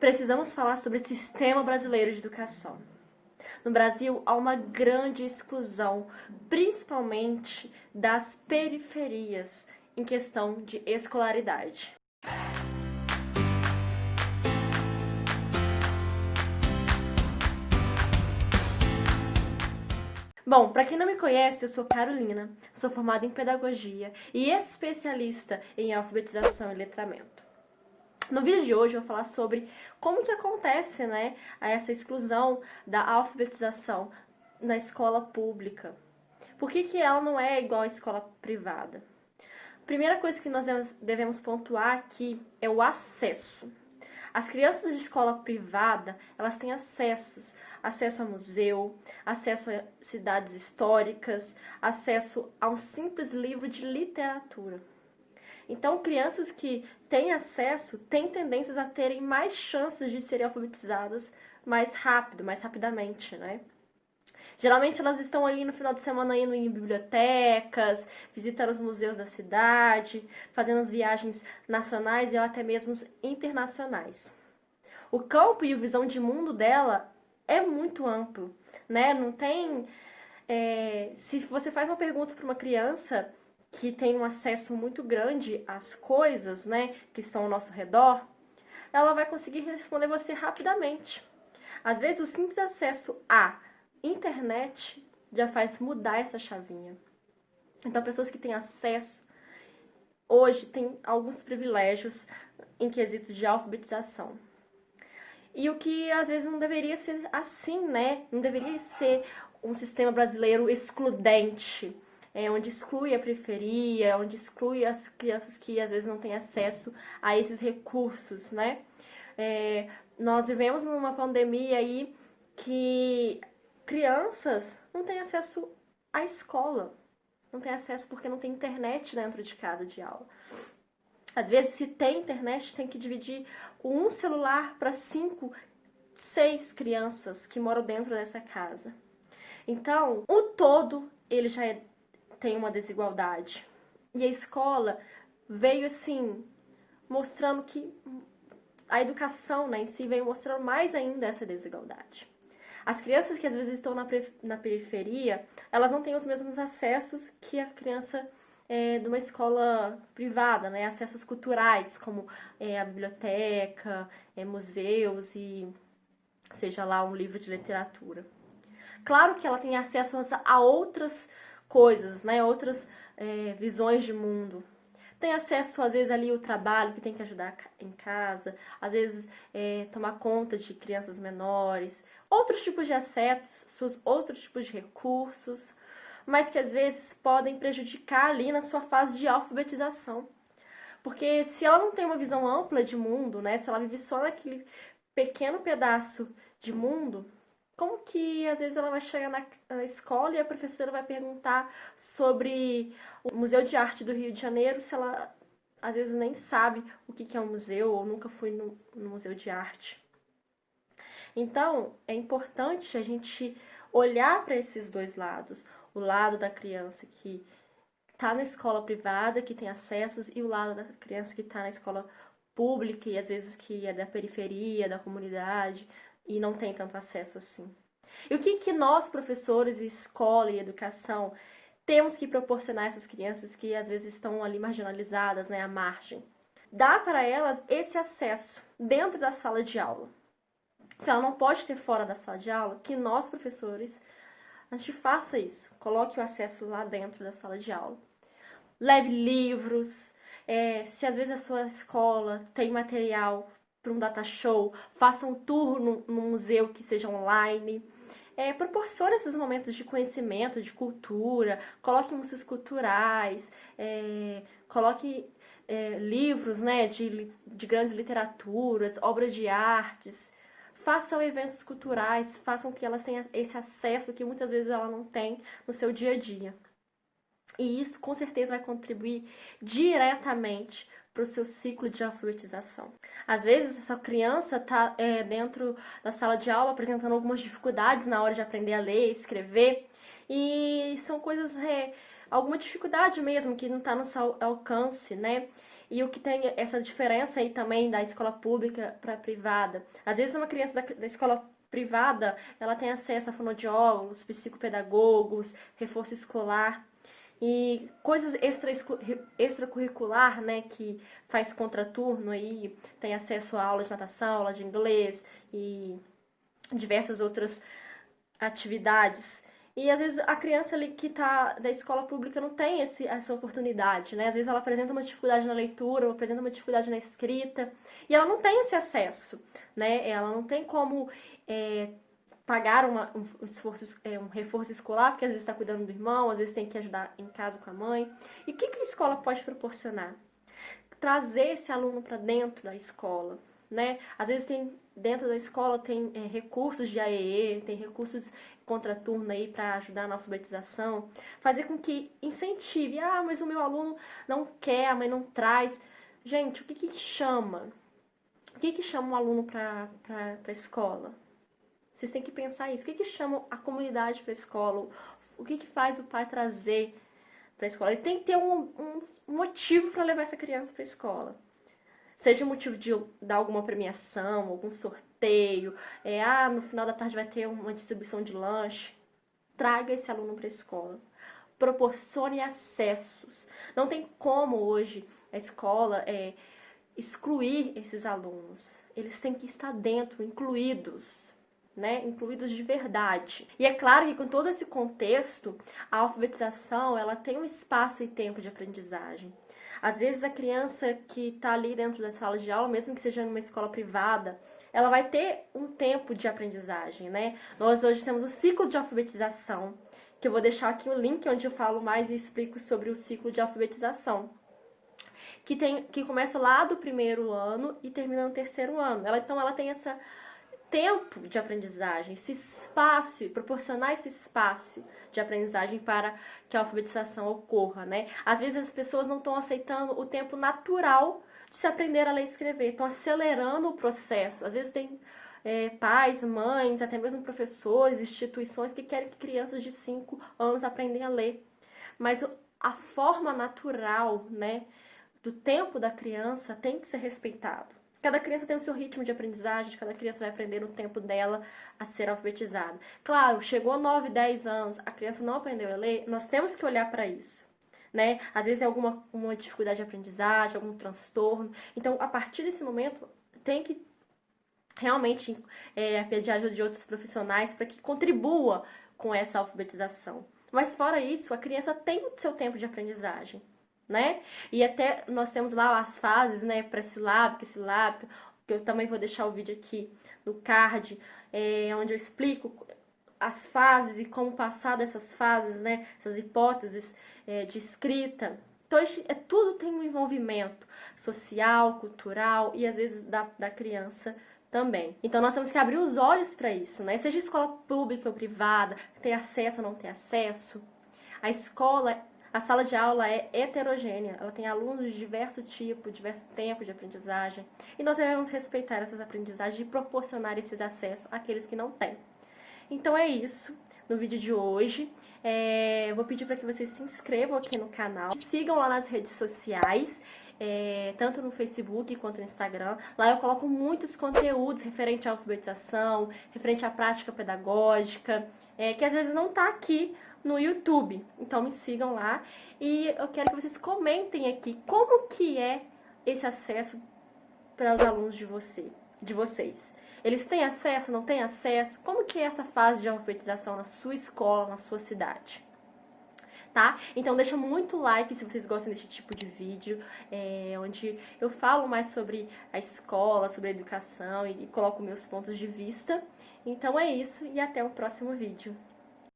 Precisamos falar sobre o sistema brasileiro de educação. No Brasil, há uma grande exclusão, principalmente das periferias, em questão de escolaridade. Bom, para quem não me conhece, eu sou Carolina, sou formada em Pedagogia e especialista em alfabetização e letramento. No vídeo de hoje eu vou falar sobre como que acontece, essa exclusão da alfabetização na escola pública. Por que ela não é igual à escola privada? Primeira coisa que nós devemos pontuar aqui é o acesso. As crianças de escola privada, elas têm acesso a museu, acesso a cidades históricas, acesso a um simples livro de literatura. Então, crianças que têm acesso têm tendências a terem mais chances de serem alfabetizadas mais rapidamente, Geralmente elas estão aí no final de semana indo em bibliotecas, visitando os museus da cidade, fazendo as viagens nacionais e até mesmo internacionais. O campo e a visão de mundo dela é muito amplo, Não tem... se você faz uma pergunta para uma criança que tem um acesso muito grande às coisas, que estão ao nosso redor, ela vai conseguir responder você rapidamente. Às vezes, o simples acesso à internet já faz mudar essa chavinha. Então, pessoas que têm acesso hoje têm alguns privilégios em quesito de alfabetização. E o que às vezes não deveria ser assim, Não deveria ser um sistema brasileiro excludente, onde exclui a periferia, onde exclui as crianças que às vezes não têm acesso a esses recursos, Nós vivemos numa pandemia aí que crianças não têm acesso à escola, não têm acesso porque não tem internet dentro de casa de aula. Às vezes, se tem internet, tem que dividir um celular para 5, 6 crianças que moram dentro dessa casa. Então, o todo, ele já tem uma desigualdade. E a escola veio, assim, mostrando que a educação, em si veio mostrando mais ainda essa desigualdade. As crianças que às vezes estão na periferia, elas não têm os mesmos acessos que a criança de uma escola privada, Acessos culturais, como a biblioteca, museus e seja lá um livro de literatura. Claro que ela tem acesso a outras coisas, Outras visões de mundo. Tem acesso, às vezes, ali ao trabalho, que tem que ajudar em casa, às vezes tomar conta de crianças menores, outros tipos de acessos, outros tipos de recursos, mas que às vezes podem prejudicar ali na sua fase de alfabetização. Porque se ela não tem uma visão ampla de mundo, Se ela vive só naquele pequeno pedaço de mundo, como que às vezes ela vai chegar na escola e a professora vai perguntar sobre o Museu de Arte do Rio de Janeiro, se ela às vezes nem sabe o que é um museu ou nunca foi no Museu de Arte. Então, é importante a gente olhar para esses dois lados. O lado da criança que está na escola privada, que tem acessos, e o lado da criança que está na escola pública e às vezes que é da periferia, da comunidade e não tem tanto acesso assim. E o que nós, professores, escola e educação, temos que proporcionar a essas crianças que às vezes estão ali marginalizadas, à margem? Dar para elas esse acesso dentro da sala de aula. Se ela não pode ter fora da sala de aula, que nós, professores, a gente faça isso. Coloque o acesso lá dentro da sala de aula. Leve livros. Se às vezes a sua escola tem material para um data show, faça um tour no museu que seja online. Proporcione esses momentos de conhecimento, de cultura, coloque músicas culturais, coloque livros de grandes literaturas, obras de artes. Façam eventos culturais, façam que elas tenham esse acesso que muitas vezes ela não tem no seu dia a dia. E isso com certeza vai contribuir diretamente para o seu ciclo de alfabetização. Às vezes, essa criança está dentro da sala de aula apresentando algumas dificuldades na hora de aprender a ler, escrever, e são coisas, alguma dificuldade mesmo que não está no seu alcance, E o que tem essa diferença aí também da escola pública para privada. Às vezes uma criança da escola privada, ela tem acesso a fonoaudiólogos, psicopedagogos, reforço escolar e coisas extracurricular, né, que faz contraturno aí, tem acesso a aula de natação, aula de inglês e diversas outras atividades. E às vezes a criança ali que tá da escola pública não tem essa oportunidade, né? Às vezes ela apresenta uma dificuldade na leitura, ou apresenta uma dificuldade na escrita, e ela não tem esse acesso, né? Ela não tem como pagar um reforço escolar, porque às vezes está cuidando do irmão, às vezes tem que ajudar em casa com a mãe. E o que a escola pode proporcionar? Trazer esse aluno para dentro da escola, né? Às vezes dentro da escola tem recursos de AEE, tem recursos contraturno aí para ajudar na alfabetização, fazer com que incentive. Ah, mas o meu aluno não quer, a mãe não traz. Gente, o que chama? O que chama um aluno para a escola? Vocês têm que pensar isso. O que chama a comunidade para a escola? O que faz o pai trazer para a escola? Ele tem que ter um motivo para levar essa criança para a escola. Seja o motivo de dar alguma premiação, algum sorteio, no final da tarde vai ter uma distribuição de lanche. Traga esse aluno para a escola. Proporcione acessos. Não tem como hoje a escola excluir esses alunos. Eles têm que estar dentro, incluídos, né? Incluídos de verdade. E é claro que com todo esse contexto, a alfabetização ela tem um espaço e tempo de aprendizagem. Às vezes a criança que está ali dentro da sala de aula, mesmo que seja numa escola privada, ela vai ter um tempo de aprendizagem, né? Nós hoje temos o ciclo de alfabetização, que eu vou deixar aqui o link onde eu falo mais e explico sobre o ciclo de alfabetização. Que começa lá do primeiro ano e termina no terceiro ano. Então ela tem esse tempo de aprendizagem, esse espaço, proporcionar esse espaço de aprendizagem para que a alfabetização ocorra, né? Às vezes as pessoas não estão aceitando o tempo natural de se aprender a ler e escrever, estão acelerando o processo. Às vezes tem pais, mães, até mesmo professores, instituições que querem que crianças de 5 anos aprendam a ler. Mas a forma natural, né, do tempo da criança tem que ser respeitado. Cada criança tem o seu ritmo de aprendizagem, cada criança vai aprender no tempo dela a ser alfabetizada. Claro, chegou 9, 10 anos, a criança não aprendeu a ler, nós temos que olhar para isso, né? Às vezes é uma dificuldade de aprendizagem, algum transtorno. Então, a partir desse momento, tem que realmente pedir ajuda de outros profissionais para que contribua com essa alfabetização. Mas fora isso, a criança tem o seu tempo de aprendizagem, né? E até nós temos lá as fases, né, pré-silábica, silábica, que eu também vou deixar o vídeo aqui no card, onde eu explico as fases e como passar dessas fases, né, essas hipóteses de escrita. Então, tudo tem um envolvimento social, cultural e às vezes da criança também. Então, nós temos que abrir os olhos para isso, né? Seja escola pública ou privada, tem acesso ou não tem acesso. A sala de aula é heterogênea, ela tem alunos de diverso tipo, diverso tempo de aprendizagem, e nós devemos respeitar essas aprendizagens e proporcionar esses acessos àqueles que não têm. Então é isso no vídeo de hoje. Eu vou pedir para que vocês se inscrevam aqui no canal, sigam lá nas redes sociais, tanto no Facebook quanto no Instagram. Lá eu coloco muitos conteúdos referente à alfabetização, referente à prática pedagógica, que às vezes não está aqui no YouTube. Então me sigam lá e eu quero que vocês comentem aqui como que é esse acesso para os alunos de vocês. Eles têm acesso, não têm acesso? Como que é essa fase de alfabetização na sua escola, na sua cidade? Tá? Então deixa muito like se vocês gostam desse tipo de vídeo, onde eu falo mais sobre a escola, sobre a educação e coloco meus pontos de vista. Então é isso e até o próximo vídeo.